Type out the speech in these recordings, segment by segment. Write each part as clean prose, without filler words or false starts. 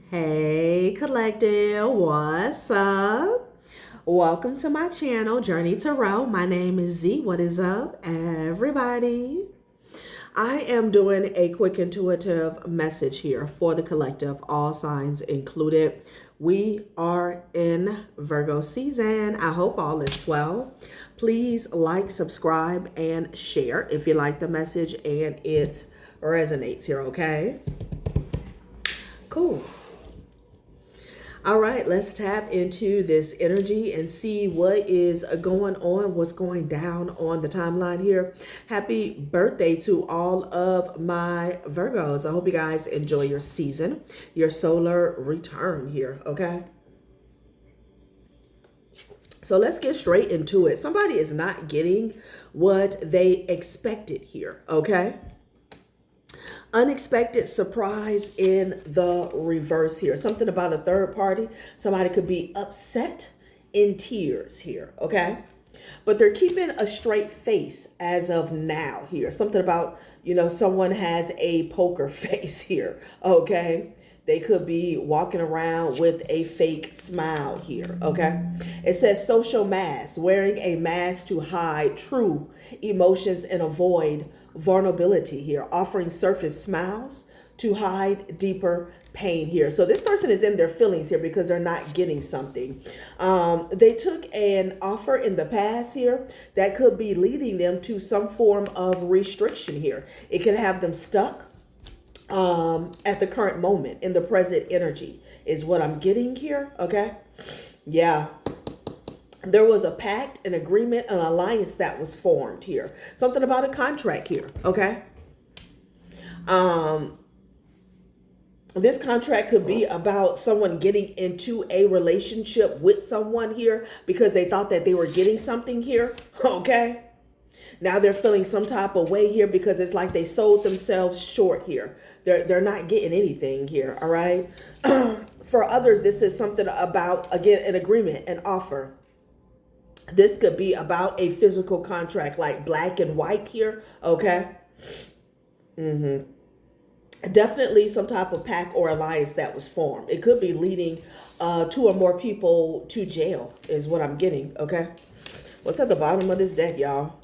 Hey collective, what's up? Welcome to my channel, Journey Tarot. My name is Z. What is up, everybody? I am doing a quick intuitive message here for the collective, all signs included. We are in Virgo season. I hope all is well. Please like, subscribe, and share if you like the message and it resonates here, okay? Cool. All right, let's tap into this energy and see what is going on, what's going down on the timeline here. Happy birthday to all of my Virgos. I hope you guys enjoy your season, your solar return here, okay? So let's get straight into it. Somebody is not getting what they expected here, okay? Unexpected surprise in the reverse here. Something about a third party. Somebody could be upset, in tears here, okay? But they're keeping a straight face as of now here. Something about, someone has a poker face here, okay? They could be walking around with a fake smile here, okay? It says social mask, wearing a mask to hide true emotions and avoid vulnerability here, offering surface smiles to hide deeper pain here. So this person is in their feelings here because they're not getting something. They took an offer in the past here that could be leading them to some form of restriction here. It can have them stuck at the current moment in the present energy is what I'm getting here. Okay. Yeah. There was a pact, an agreement, an alliance that was formed here. Something about a contract here. Okay. This contract could be about someone getting into a relationship with someone here because they thought that they were getting something here. Okay. Now they're feeling some type of way here because it's like they sold themselves short here. They're not getting anything here, all right? For others, this is something about, again, an agreement, an offer. This could be about a physical contract, like black and white here, okay? Definitely some type of pact or alliance that was formed. It could be leading two or more people to jail is what I'm getting, okay? What's at the bottom of this deck, y'all?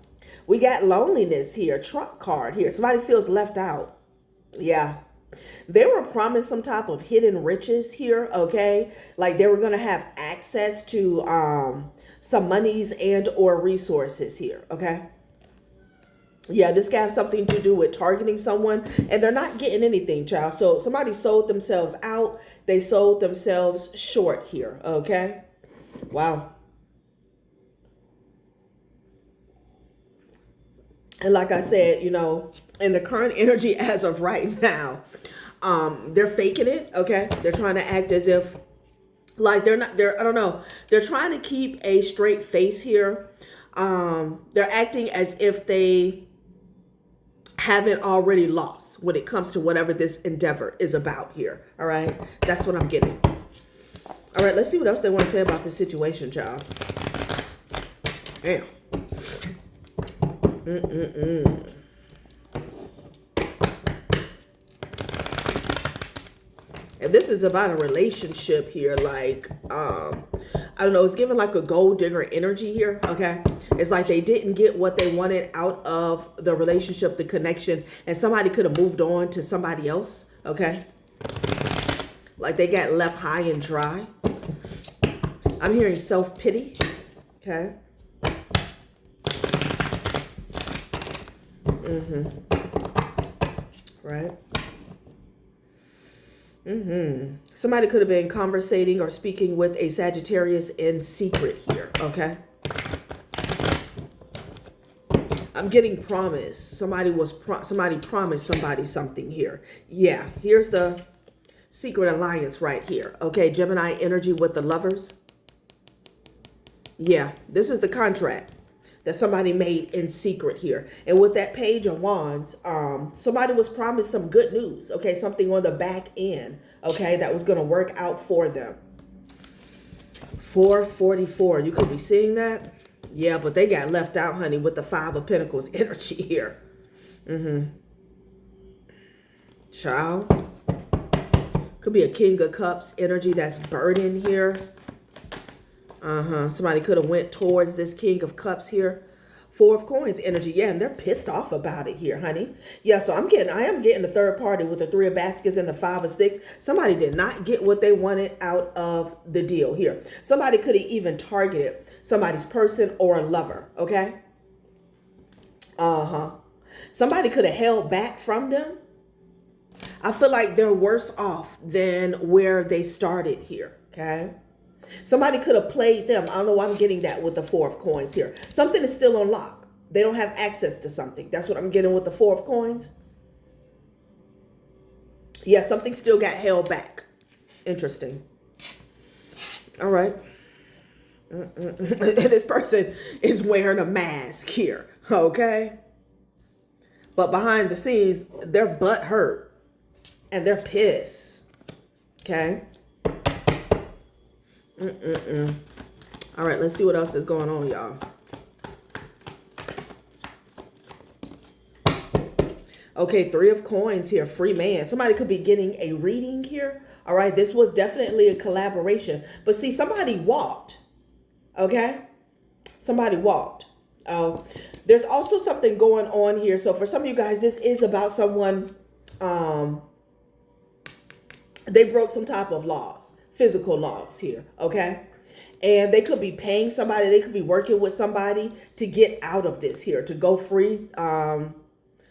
We got loneliness here, Trump card here. Somebody feels left out. Yeah. They were promised some type of hidden riches here, okay? Like they were going to have access to some monies and or resources here, okay? Yeah, this can have something to do with targeting someone, and they're not getting anything, child. So somebody sold themselves out. They sold themselves short here, okay? Wow. And like I said, in the current energy as of right now, they're faking it, okay? They're trying to act as if, like I don't know. They're trying to keep a straight face here. They're acting as if they haven't already lost when it comes to whatever this endeavor is about here, all right? That's what I'm getting. All right, let's see what else they want to say about this situation, child. Damn. And this is about a relationship here, like, I don't know, it's giving like a gold digger energy here, okay? It's like they didn't get what they wanted out of the relationship, the connection, and somebody could have moved on to somebody else, okay? Like they got left high and dry. I'm hearing self-pity, okay? Right. Somebody could have been conversating or speaking with a Sagittarius in secret here, okay? I'm getting promise. Somebody promised somebody something here. Yeah, here's the secret alliance right here. Okay, Gemini energy with the lovers. Yeah, this is the contract that somebody made in secret here. And with that page of wands, somebody was promised some good news, okay? Something on the back end, okay, that was going to work out for them. 444, you could be seeing that. Yeah, but they got left out, honey, with the Five of Pentacles energy here. Child. Could be a King of Cups energy that's burdened here. Somebody could have went towards this King of Cups here. Four of Coins energy. Yeah, and they're pissed off about it here, honey. Yeah, so I am getting the third party with the Three of Baskets and the Five of Sticks. Somebody did not get what they wanted out of the deal here. Somebody could have even targeted somebody's person or a lover, okay? Somebody could have held back from them. I feel like they're worse off than where they started here, okay? Somebody could have played them. I don't know why I'm getting that with the Four of Coins here. Something is still on lock. They don't have access to something. That's what I'm getting with the Four of Coins. Yeah, something still got held back. Interesting. All right. This person is wearing a mask here, okay? But behind the scenes, they're butt hurt and they're pissed, okay? All right, let's see what else is going on, y'all. Okay, Three of Coins here, free man. Somebody could be getting a reading here. All right, this was definitely a collaboration. But see, somebody walked, okay? Somebody walked. There's also something going on here. So for some of you guys, this is about someone, they broke some type of laws. Physical laws here, okay? And they could be paying somebody, they could be working with somebody to get out of this here, to go free,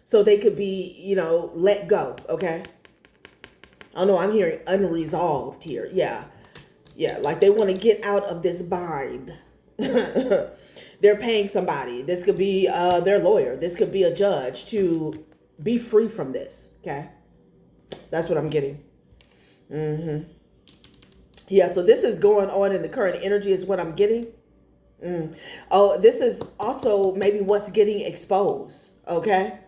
so they could be, you know, let go, okay? I don't know, I'm hearing unresolved here. Yeah, like they want to get out of this bind. They're paying somebody. This could be their lawyer. This could be a judge to be free from this, okay? That's what I'm getting. Yeah, so this is going on in the current energy is what I'm getting. Oh, this is also maybe what's getting exposed, okay?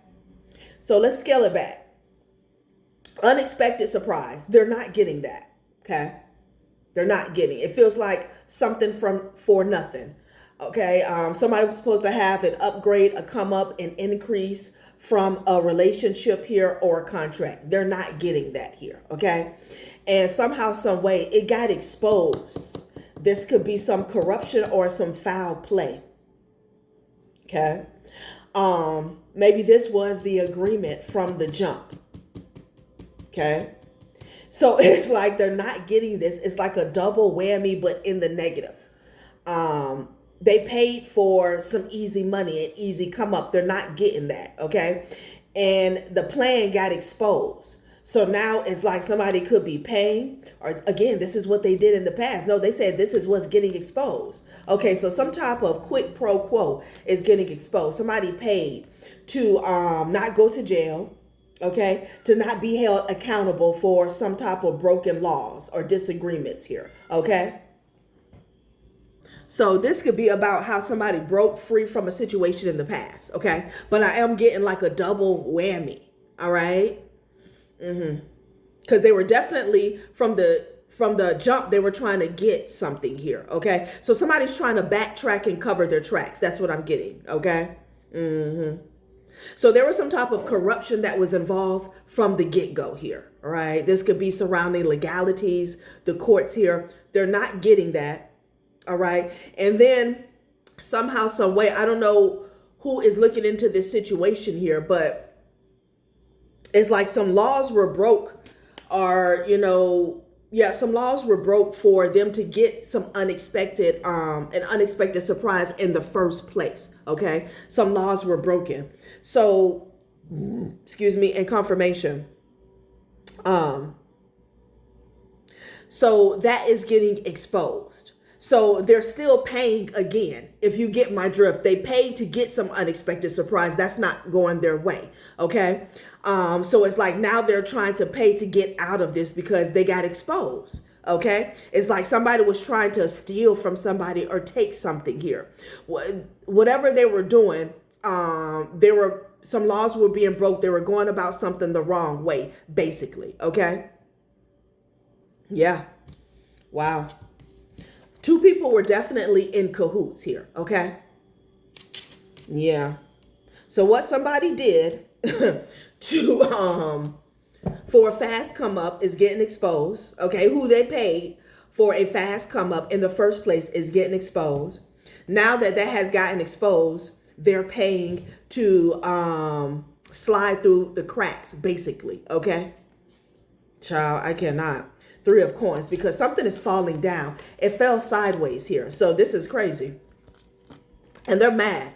So let's scale it back. Unexpected surprise. They're not getting that, okay? They're not getting it. It feels like something for nothing, okay? Somebody was supposed to have an upgrade, a come up, an increase from a relationship here or a contract. They're not getting that here, okay? And somehow, some way, it got exposed. This could be some corruption or some foul play. Okay. Maybe this was the agreement from the jump. Okay. So it's like they're not getting this. It's like a double whammy, but in the negative. They paid for some easy money, an easy come up. They're not getting that. Okay. And the plan got exposed. So now it's like somebody could be paying, or again, this is what they did in the past. No, they said this is what's getting exposed. Okay, so some type of quid pro quo is getting exposed. Somebody paid to not go to jail, okay, to not be held accountable for some type of broken laws or disagreements here, okay? So this could be about how somebody broke free from a situation in the past, okay? But I am getting like a double whammy, all right? Because they were definitely from the jump, they were trying to get something here, okay? So somebody's trying to backtrack and cover their tracks. That's what I'm getting, okay? So there was some type of corruption that was involved from the get-go here, all right? This could be surrounding legalities, the courts here. They're not getting that, all right? And then somehow, some way, I don't know who is looking into this situation here, but it's like some laws were broke, or, you know, yeah, some laws were broke for them to get some unexpected, an unexpected surprise in the first place. Okay. Some laws were broken. So, excuse me, and confirmation. So that is getting exposed. So they're still paying again. If you get my drift, they paid to get some unexpected surprise. That's not going their way. Okay. So it's like now they're trying to pay to get out of this because they got exposed. Okay. It's like somebody was trying to steal from somebody or take something here. Whatever they were doing, some laws were being broke. They were going about something the wrong way, basically. Okay. Yeah. Wow. Two people were definitely in cahoots here, okay? Yeah. So what somebody did to for a fast come up is getting exposed. Okay, who they paid for a fast come up in the first place is getting exposed. Now that that has gotten exposed, they're paying to slide through the cracks, basically. Okay, child, I cannot. Three of coins, because something is falling down. It fell sideways here, so this is crazy. And they're mad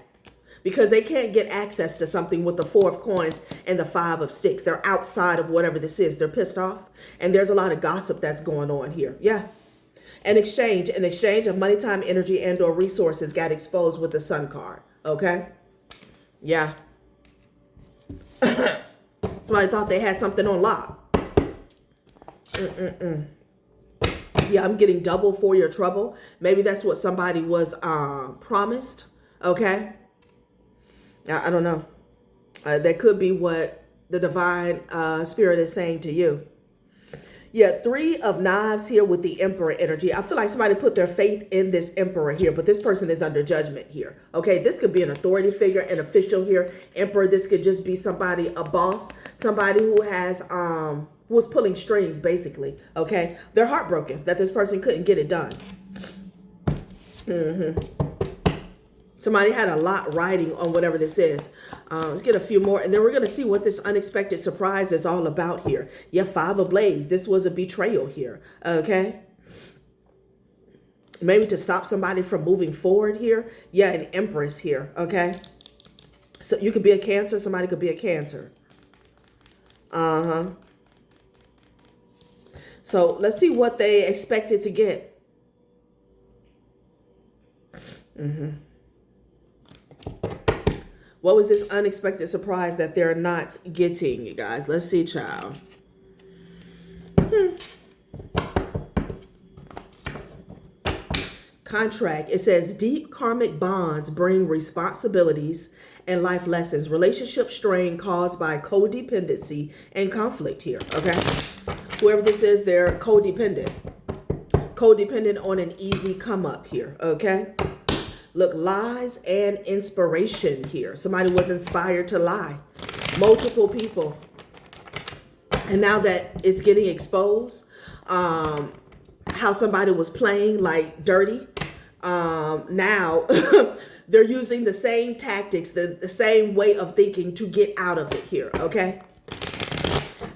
because they can't get access to something with the four of coins and the five of sticks. They're outside of whatever this is. They're pissed off. And there's a lot of gossip that's going on here. Yeah. An exchange of money, time, energy, and or resources got exposed with the Sun card. Okay. Yeah. Somebody thought they had something on lock. Yeah, I'm getting double for your trouble. Maybe that's what somebody was promised. Okay. I don't know. That could be what the divine spirit is saying to you. Yeah, three of knives here with the emperor energy. I feel like somebody put their faith in this emperor here, but this person is under judgment here. Okay, this could be an authority figure, an official here. Emperor, this could just be somebody, a boss, somebody who has was pulling strings, basically. Okay, they're heartbroken that this person couldn't get it done. Somebody had a lot riding on whatever this is. Let's get a few more, and then we're going to see what this unexpected surprise is all about here. Yeah, five of blades. This was a betrayal here. Okay. Maybe to stop somebody from moving forward here. Yeah, an empress here. Okay. So you could be a Cancer. Somebody could be a Cancer. So let's see what they expected to get. What was this unexpected surprise that they're not getting, you guys? Let's see, child. Contract. It says deep karmic bonds bring responsibilities and life lessons. Relationship strain caused by codependency and conflict here. Okay. Whoever this is, they're codependent. Codependent on an easy come up here. Okay. Look, lies and inspiration here. Somebody was inspired to lie. Multiple people. And now that it's getting exposed, how somebody was playing like dirty, now they're using the same tactics, the same way of thinking to get out of it here, okay?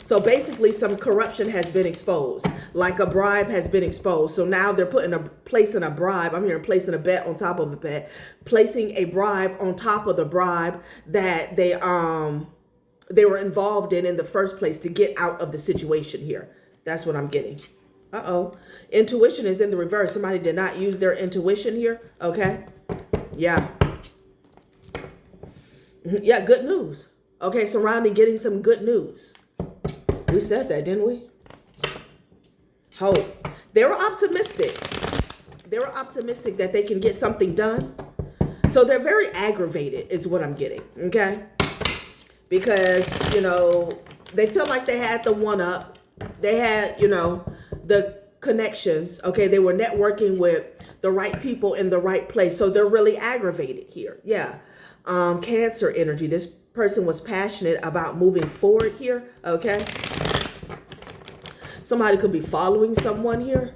So basically some corruption has been exposed, like a bribe has been exposed. So now they're placing a bribe. I'm hearing placing a bet on top of a bet, placing a bribe on top of the bribe that they were involved in the first place to get out of the situation here. That's what I'm getting. Intuition is in the reverse. Somebody did not use their intuition here. Okay. Yeah. Yeah. Good news. Okay. Surrounding getting some good news. We said that, didn't we? Hope. They were optimistic. They were optimistic that they can get something done. So they're very aggravated is what I'm getting. Okay. Because, you know, they felt like they had the one up. They had, you know, the connections. Okay. They were networking with the right people in the right place. So they're really aggravated here. Yeah. Cancer energy. This person was passionate about moving forward here. Okay. Somebody could be following someone here.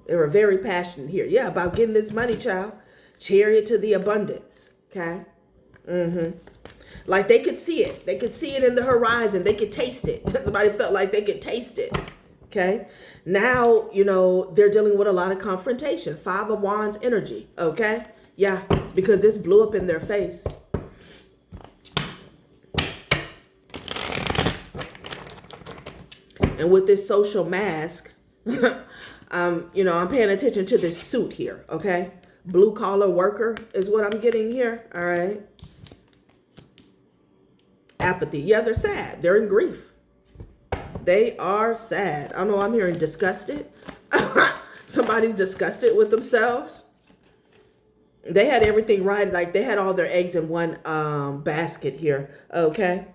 They were very passionate here. Yeah, about getting this money, child. Chariot to the abundance. Okay. Like they could see it. They could see it in the horizon. They could taste it. Somebody felt like they could taste it. Okay. Now, you know, they're dealing with a lot of confrontation. Five of Wands energy. Okay. Yeah, because this blew up in their face. And with this social mask, you know, I'm paying attention to this suit here, okay? Blue collar worker is what I'm getting here, all right? Apathy. Yeah, they're sad. They're in grief. They are sad. I know I'm hearing disgusted. Somebody's disgusted with themselves. They had everything right. Like they had all their eggs in one basket here, okay?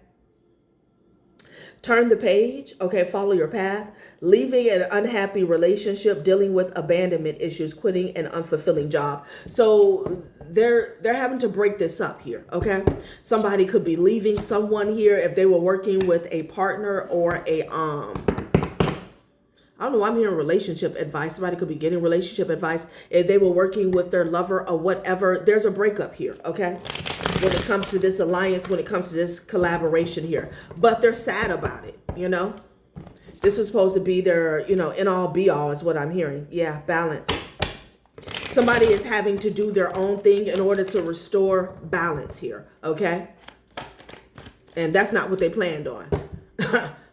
Turn the page, okay, follow your path, leaving an unhappy relationship, dealing with abandonment issues, quitting an unfulfilling job. So they're having to break this up here, okay? Somebody could be leaving someone here if they were working with a partner or a I don't know, I'm hearing relationship advice. Somebody could be getting relationship advice if they were working with their lover or whatever. There's a breakup here, okay? When it comes to this alliance, when it comes to this collaboration here. But they're sad about it, you know? This was supposed to be their, you know, end all be all is what I'm hearing. Yeah, balance. Somebody is having to do their own thing in order to restore balance here, okay? And that's not what they planned on.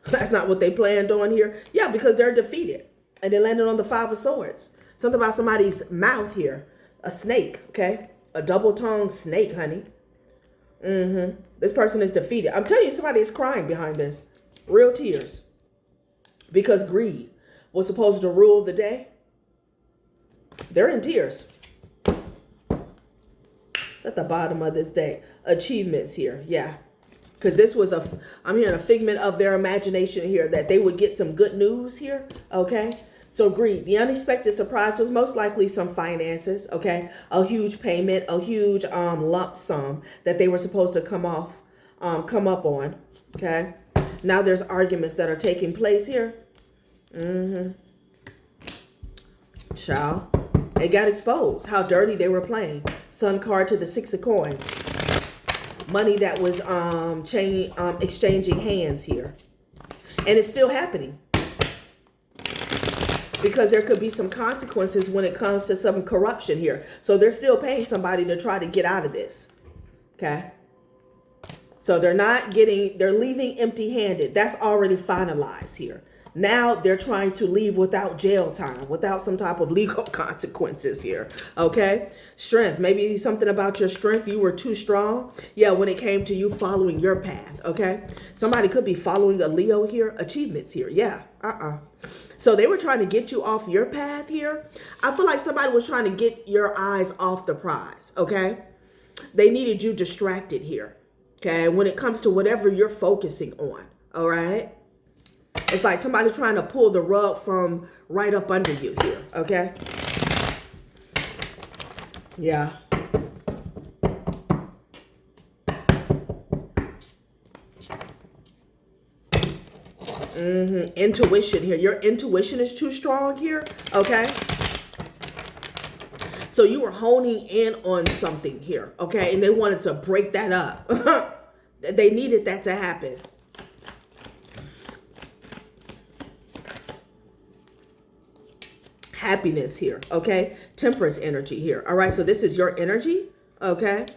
That's not what they planned on here. Yeah, because they're defeated. And they landed on the 5 of Swords. Something about somebody's mouth here. A snake, okay? A double-tongued snake, honey. This person is defeated. I'm telling you, somebody is crying behind this. Real tears. Because greed was supposed to rule the day. They're in tears. It's at the bottom of this day. Achievements here, yeah. Because this was I'm hearing a figment of their imagination here, that they would get some good news here, okay? So greed, the unexpected surprise was most likely some finances, okay? A huge payment, a huge lump sum that they were supposed to come up on, okay? Now there's arguments that are taking place here. Child, it got exposed how dirty they were playing. Sun card to the 6 of Coins. Money that was exchanging hands here. And it's still happening. Because there could be some consequences when it comes to some corruption here. So they're still paying somebody to try to get out of this. Okay. So they're leaving empty-handed. That's already finalized here. Now they're trying to leave without jail time, without some type of legal consequences here, okay? Strength, maybe something about your strength. You were too strong. Yeah, when it came to you following your path, okay? Somebody could be following a Leo here. Achievements here, yeah, So they were trying to get you off your path here. I feel like somebody was trying to get your eyes off the prize, okay? They needed you distracted here, okay? When it comes to whatever you're focusing on, all right? It's like somebody trying to pull the rug from right up under you here, okay? Yeah. Intuition here. Your intuition is too strong here, okay? So you were honing in on something here, okay? And they wanted to break that up. They needed that to happen. Happiness here, okay? Temperance energy here. All right, so this is your energy, okay?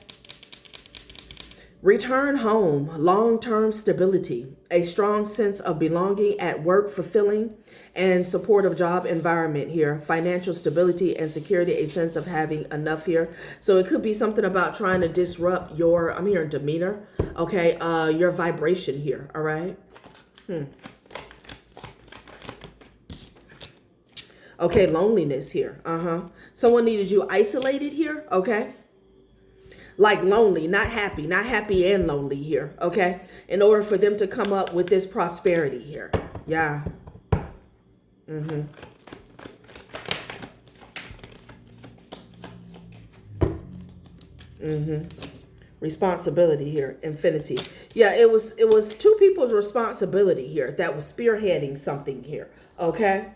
Return home, long-term stability, a strong sense of belonging at work, fulfilling and supportive job environment here, financial stability and security, a sense of having enough here. So it could be something about trying to disrupt your, I'm hearing demeanor, okay? Your vibration here, all right? Okay, loneliness here. Someone needed you isolated here, okay? Like lonely, not happy and lonely here, okay? In order for them to come up with this prosperity here. Yeah. Responsibility here, infinity. Yeah, it was two people's responsibility here that was spearheading something here, okay?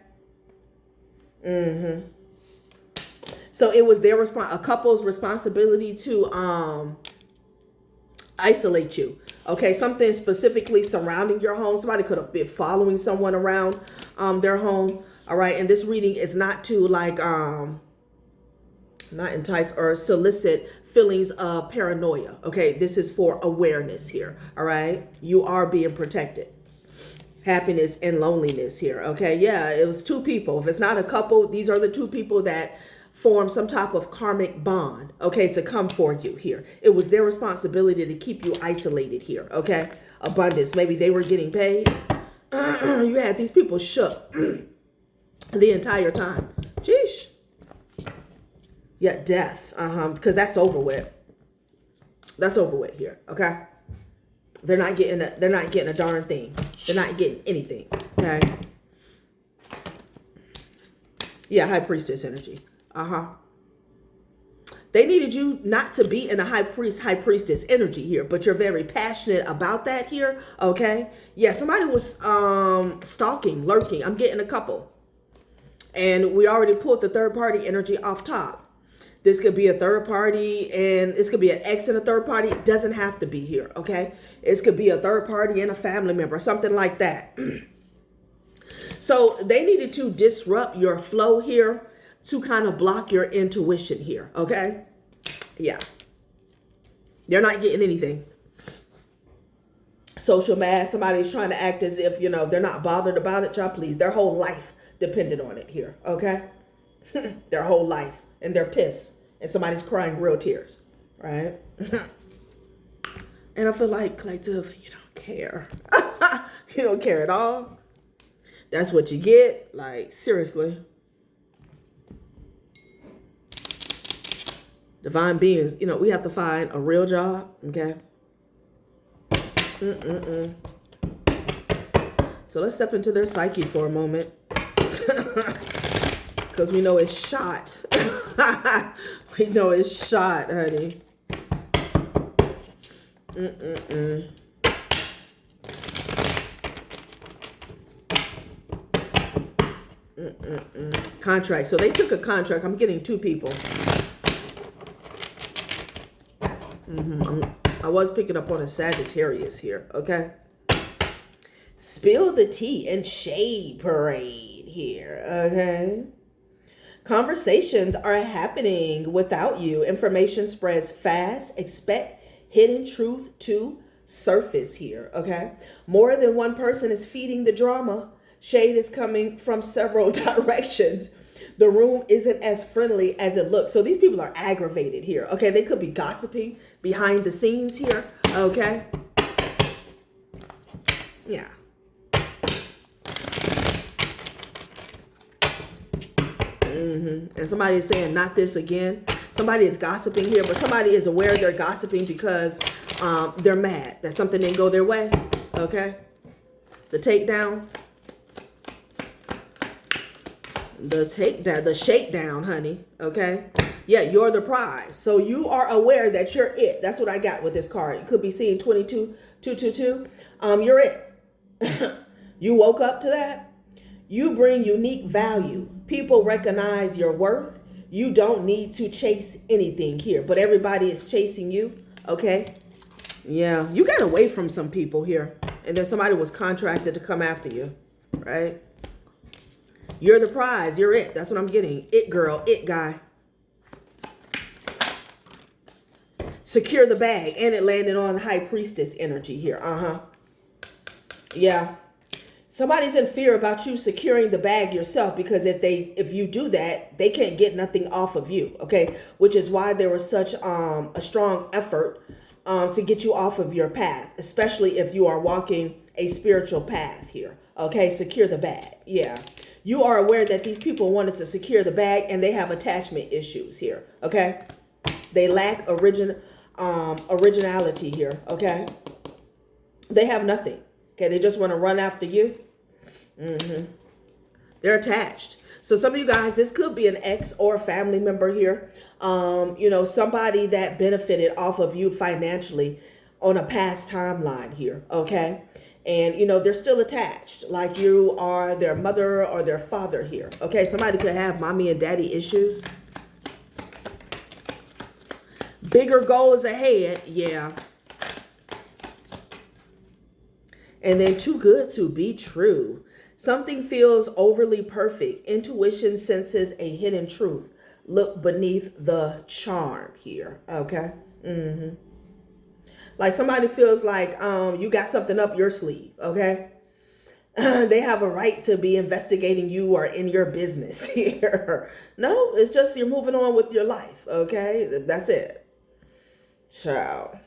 So it was their a couple's responsibility to isolate you. Okay, something specifically surrounding your home. Somebody could have been following someone around their home. All right, and this reading is not to like not entice or solicit feelings of paranoia. Okay, this is for awareness here. All right, you are being protected. Happiness and loneliness here. Okay, yeah, it was two people. If it's not a couple, these are the two people that form some type of karmic bond, okay, to come for you here. It was their responsibility to keep you isolated here, okay? Abundance, maybe they were getting paid. You had these people shook the entire time. Jeesh. Yeah, death, because that's over with. That's over with here, okay? They're not getting a darn thing. They're not getting anything. Okay. Yeah, high priestess energy. They needed you not to be in a high priestess energy here, but you're very passionate about that here. Okay. Yeah, somebody was stalking, lurking. I'm getting a couple. And we already pulled the third party energy off top. This could be a third party, and this could be an ex and a third party. It doesn't have to be here, okay? This could be a third party and a family member, something like that. So they needed to disrupt your flow here to kind of block your intuition here, okay? Yeah. They're not getting anything. Social mass, somebody's trying to act as if, they're not bothered about it. Y'all, please. Their whole life depended on it here, okay? Their whole life. And they're pissed. And somebody's crying real tears, right? And I feel like, collective, you don't care. You don't care at all. That's what you get. Like, seriously. Divine beings, we have to find a real job, okay? So let's step into their psyche for a moment. Because we know it's shot. We know it's shot, honey. Contract. So they took a contract. I'm getting two people. I was picking up on a Sagittarius here, okay? Spill the tea and shade parade here, okay? Conversations are happening without you. Information spreads fast. Expect hidden truth to surface here, okay? More than one person is feeding the drama. Shade is coming from several directions. The room isn't as friendly as it looks. So these people are aggravated here, okay? They could be gossiping behind the scenes here, okay? Yeah. And somebody is saying, not this again. Somebody is gossiping here, but somebody is aware they're gossiping because they're mad that something didn't go their way. Okay. The takedown. The shakedown, honey. Okay. Yeah, you're the prize. So you are aware that you're it. That's what I got with this card. You could be seeing 22. You're it. You woke up to that. You bring unique value. People recognize your worth. You don't need to chase anything here, but everybody is chasing you. Okay. Yeah. You got away from some people here, and then somebody was contracted to come after you, right? You're the prize. You're it. That's what I'm getting. It girl, it guy. Secure the bag, and it landed on high priestess energy here. Yeah. Somebody's in fear about you securing the bag yourself, because if you do that, they can't get nothing off of you, okay? Which is why there was such a strong effort to get you off of your path, especially if you are walking a spiritual path here, okay? Secure the bag, yeah. You are aware that these people wanted to secure the bag, and they have attachment issues here, okay? They lack originality here, okay? They have nothing, okay? They just want to run after you. They're attached. So some of you guys, this could be an ex or a family member here. Somebody that benefited off of you financially on a past timeline here. Okay. And, they're still attached, like you are their mother or their father here. Okay. Somebody could have mommy and daddy issues. Bigger goals ahead. Yeah. And then too good to be true. Something feels overly perfect. Intuition senses a hidden truth. Look beneath the charm here. Okay. Like somebody feels like you got something up your sleeve. Okay. They have a right to be investigating you or in your business here. No, it's just you're moving on with your life. Okay. That's it. Ciao.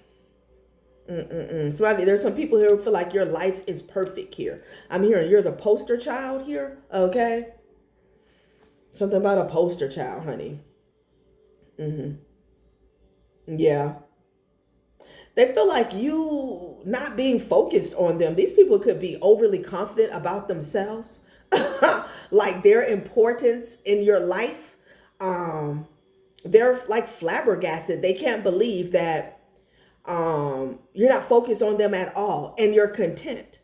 Somebody, there's some people here who feel like your life is perfect here. I'm hearing you're the poster child here. Okay. Something about a poster child, honey. Yeah. They feel like you not being focused on them. These people could be overly confident about themselves, like their importance in your life. They're like flabbergasted. They can't believe that you're not focused on them at all and you're content.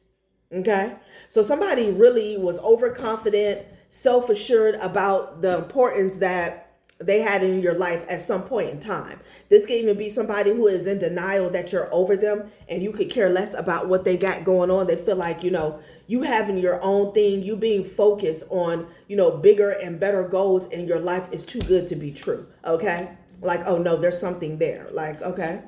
Okay. So somebody really was overconfident, self-assured about the importance that they had in your life at some point in time. This can even be somebody who is in denial that you're over them and you could care less about what they got going on. They feel like, you having your own thing, you being focused on, bigger and better goals in your life is too good to be true. Okay. Like, oh no, there's something there. Like, okay.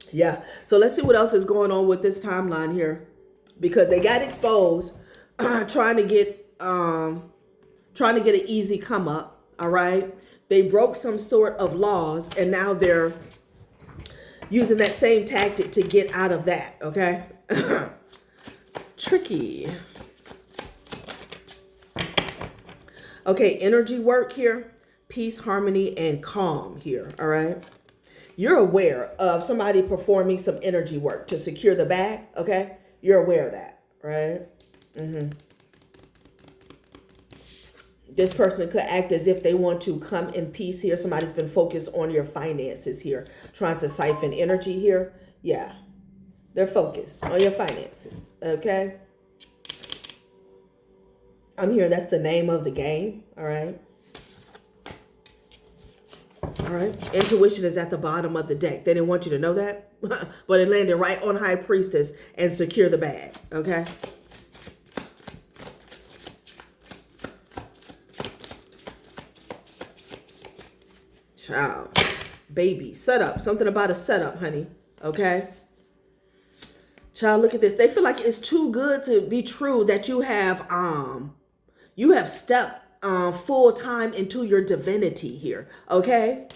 Yeah. So let's see what else is going on with this timeline here, because they got exposed, trying to get an easy come up. All right. They broke some sort of laws and now they're using that same tactic to get out of that. Okay. Tricky. Okay. Energy work here, peace, harmony, and calm here. All right. You're aware of somebody performing some energy work to secure the bag. Okay. You're aware of that, right? This person could act as if they want to come in peace here. Somebody's been focused on your finances here, trying to siphon energy here. Yeah, they're focused on your finances, okay? I'm hearing that's the name of the game, all right? All right, intuition is at the bottom of the deck. They didn't want you to know that, but it landed right on High Priestess and secure the bag, okay? Child, baby, setup. Something about a setup, honey. Okay. Child, look at this. They feel like it's too good to be true that you have stepped full time into your divinity here. Okay.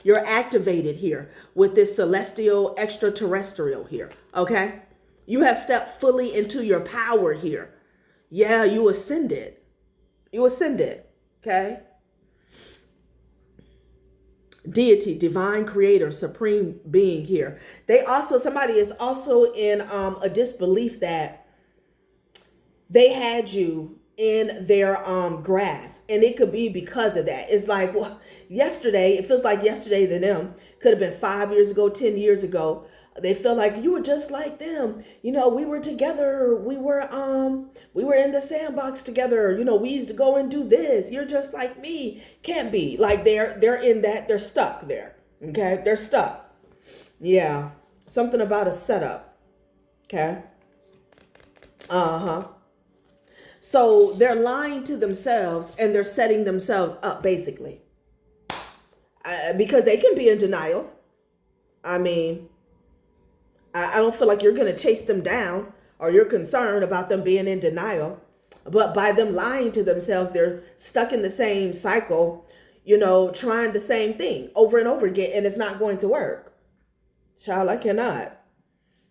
You're activated here with this celestial extraterrestrial here. Okay. You have stepped fully into your power here. Yeah, you ascended. You ascended. Okay. Deity, divine creator, supreme being here. Somebody is also in a disbelief that they had you in their grasp, and it could be because of that. It's like, well, yesterday, it feels like yesterday to them could have been 5 years ago, 10 years ago. They feel like you were just like them. We were together. We were in the sandbox together. We used to go and do this. You're just like me. Can't be. Like they're in that. They're stuck there. Okay. They're stuck. Yeah. Something about a setup. Okay. So they're lying to themselves and they're setting themselves up basically. Because they can be in denial. I mean, I don't feel like you're going to chase them down or you're concerned about them being in denial. But by them lying to themselves, they're stuck in the same cycle, trying the same thing over and over again, and it's not going to work. Child, I cannot.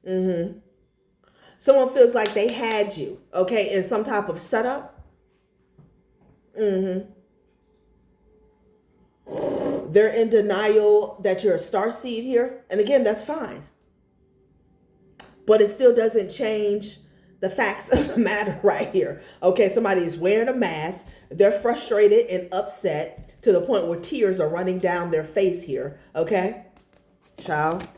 Someone feels like they had you, okay, in some type of setup. They're in denial that you're a starseed here. And again, that's fine. But it still doesn't change the facts of the matter right here. Okay, somebody is wearing a mask. They're frustrated and upset to the point where tears are running down their face here. Okay, child.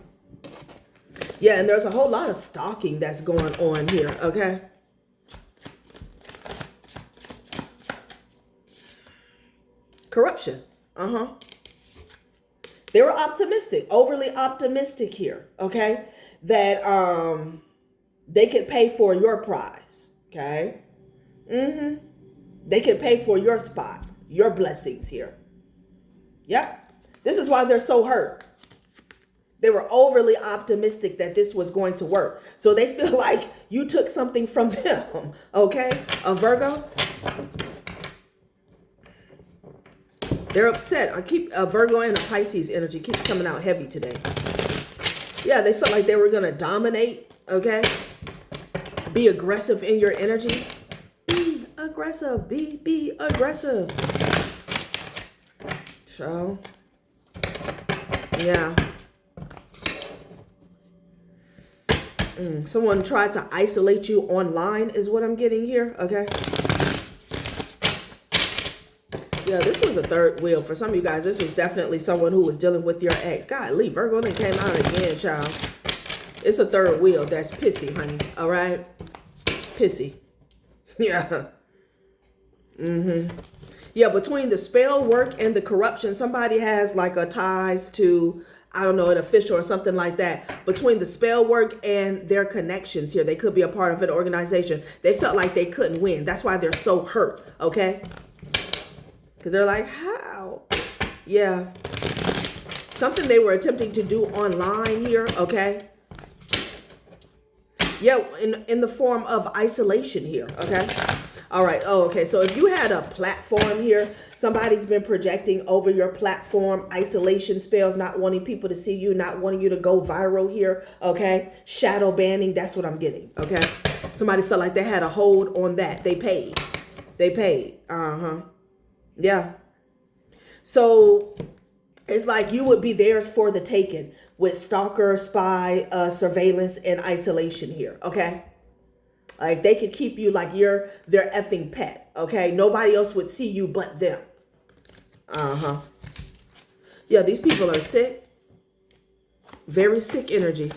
Yeah, and there's a whole lot of stalking that's going on here. Okay. Corruption. They were optimistic, overly optimistic here. Okay. That they could pay for your prize, okay? They could pay for your spot, your blessings here. Yep. This is why they're so hurt. They were overly optimistic that this was going to work. So they feel like you took something from them, okay? A Virgo. They're upset. I keep a Virgo and a Pisces energy keeps coming out heavy today. Yeah, they felt like they were going to dominate, okay? Be aggressive in your energy. Be aggressive. Be aggressive. So, Yeah. Someone tried to isolate you online is what I'm getting here. Okay. Yeah, this was a third wheel. For some of you guys, this was definitely someone who was dealing with your ex. Golly, Virgo then came out again, child. It's a third wheel. That's pissy, honey. All right? Pissy. Yeah. Yeah, between the spell work and the corruption, somebody has like a ties to, I don't know, an official or something like that. Between the spell work and their connections here, they could be a part of an organization. They felt like they couldn't win. That's why they're so hurt, okay? Because they're like, how? Yeah. Something they were attempting to do online here, okay? Yeah, in the form of isolation here, okay? All right. Oh, okay. So if you had a platform here, somebody's been projecting over your platform, isolation spells, not wanting people to see you, not wanting you to go viral here. Okay. Shadow banning. That's what I'm getting. Okay. Somebody felt like they had a hold on that. They paid. They paid. Yeah. So it's like you would be theirs for the taking with stalker, spy, surveillance, and isolation here. Okay. Like they could keep you like you're their effing pet, okay? Nobody else would see you but them. Yeah, these people are sick. Very sick energy.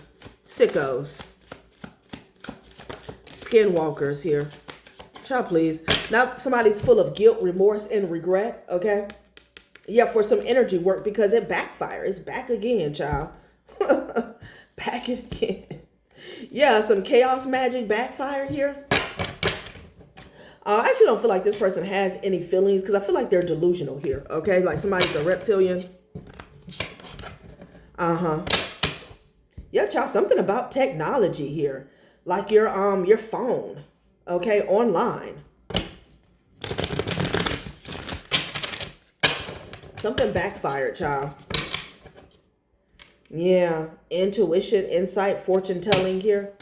Sickos. Skinwalkers here. Child, please. Now somebody's full of guilt, remorse, and regret, okay? Yeah, for some energy work because it backfires. It's back again, child. Back it again. Yeah, some chaos magic backfire here. I actually don't feel like this person has any feelings because I feel like they're delusional here. Okay, like somebody's a reptilian. Yeah, child, something about technology here, like your phone. Okay, online. Something backfired, child. Yeah, intuition, insight, fortune telling here.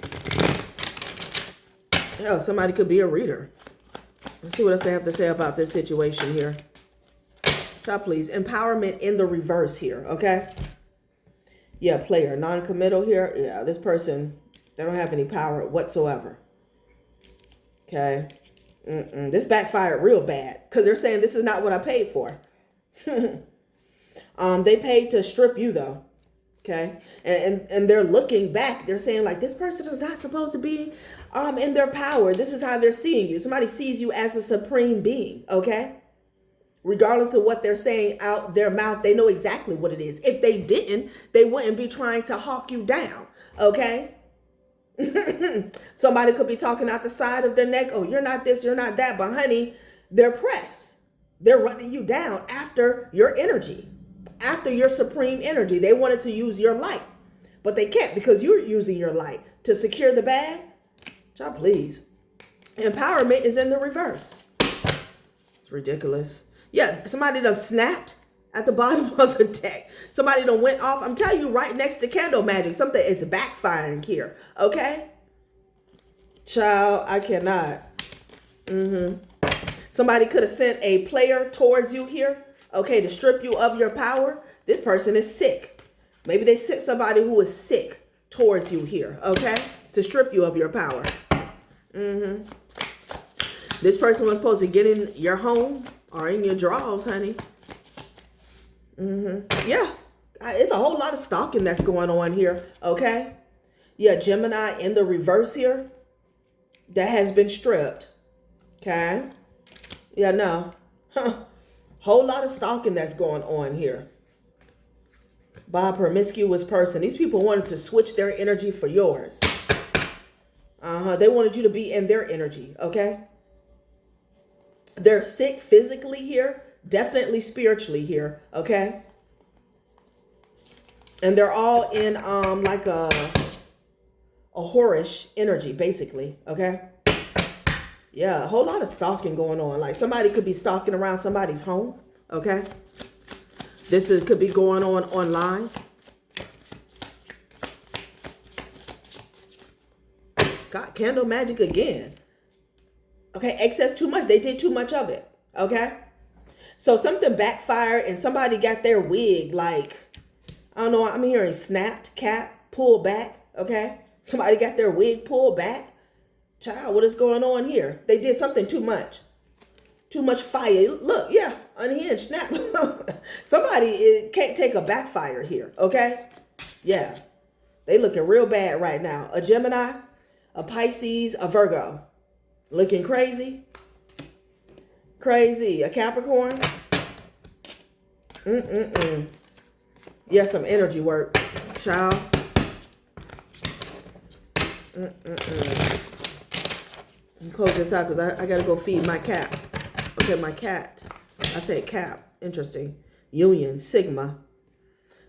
Oh, somebody could be a reader. Let's see what else they have to say about this situation here. Try, please. Empowerment in the reverse here, okay? Yeah, player, non-committal here. Yeah, this person, they don't have any power whatsoever. Okay. This backfired real bad because they're saying this is not what I paid for. They paid to strip you though. Okay. And they're looking back. They're saying like this person is not supposed to be in their power. This is how they're seeing you. Somebody sees you as a supreme being. Okay. Regardless of what they're saying out their mouth, they know exactly what it is. If they didn't, they wouldn't be trying to hawk you down. Okay. Somebody could be talking out the side of their neck. Oh, you're not this, you're not that. But honey, they're pressed. They're running you down after your energy. After your supreme energy. They wanted to use your light, but they can't because you're using your light to secure the bag. Child, please. Empowerment is in the reverse. It's ridiculous. Yeah, somebody done snapped at the bottom of the deck. Somebody done went off. I'm telling you, right next to candle magic, something is backfiring here. Okay? Child, I cannot. Somebody could have sent a player towards you here. Okay, to strip you of your power. This person is sick. Maybe they sent somebody who is sick towards you here, okay? To strip you of your power. This person was supposed to get in your home or in your drawers, honey. Yeah, it's a whole lot of stalking that's going on here, okay? Yeah, Gemini in the reverse here. That has been stripped, okay? Yeah, no. Whole lot of stalking that's going on here by a promiscuous person. These people wanted to switch their energy for yours. They wanted you to be in their energy, okay? They're sick physically here, definitely spiritually here, okay? And they're all in like a whorish energy, basically, okay? Yeah, a whole lot of stalking going on. Like somebody could be stalking around somebody's home, okay? Could be going on online. God, candle magic again. Okay, excess too much. They did too much of it, okay? So something backfired and somebody got their wig like I don't know. I'm hearing snapped, cap, pull back. Okay. Somebody got their wig pulled back. Child, what is going on here? They did something too much. Too much fire. Look, yeah, unhinged, snap. Somebody can't take a backfire here. Okay. Yeah. They looking real bad right now. A Gemini, a Pisces, a Virgo. Looking crazy. Crazy. A Capricorn. Yeah, some energy work. Child. Close this out because I got to go feed my cat. Okay, my cat. I said cap. Interesting. Union. Sigma.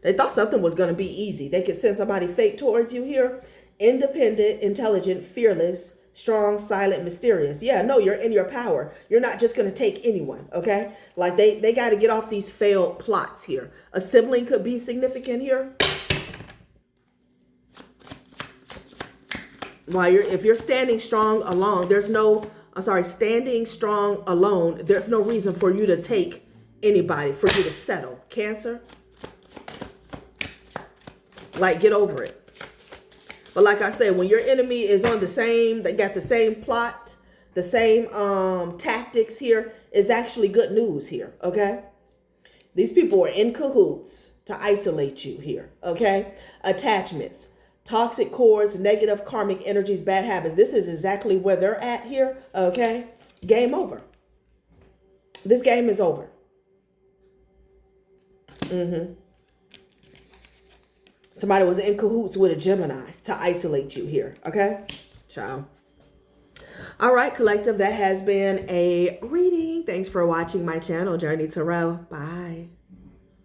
They thought something was going to be easy. They could send somebody fake towards you here. Independent, intelligent, fearless, strong, silent, mysterious. Yeah, no, you're in your power. You're not just going to take anyone, okay? Like they got to get off these failed plots here. A sibling could be significant here. If you're standing strong alone, standing strong alone, there's no reason for you to take anybody, for you to settle. Cancer. Like, get over it. But like I said, when your enemy is on they got the same plot, the same tactics here, is actually good news here, okay? These people are in cahoots to isolate you here, okay? Attachments, toxic cords, negative karmic energies, bad habits. This is exactly where they're at here, okay? Game over. This game is over. Somebody was in cahoots with a Gemini to isolate you here. Okay? Ciao. All right, collective. That has been a reading. Thanks for watching my channel, Journey Tarot. Bye.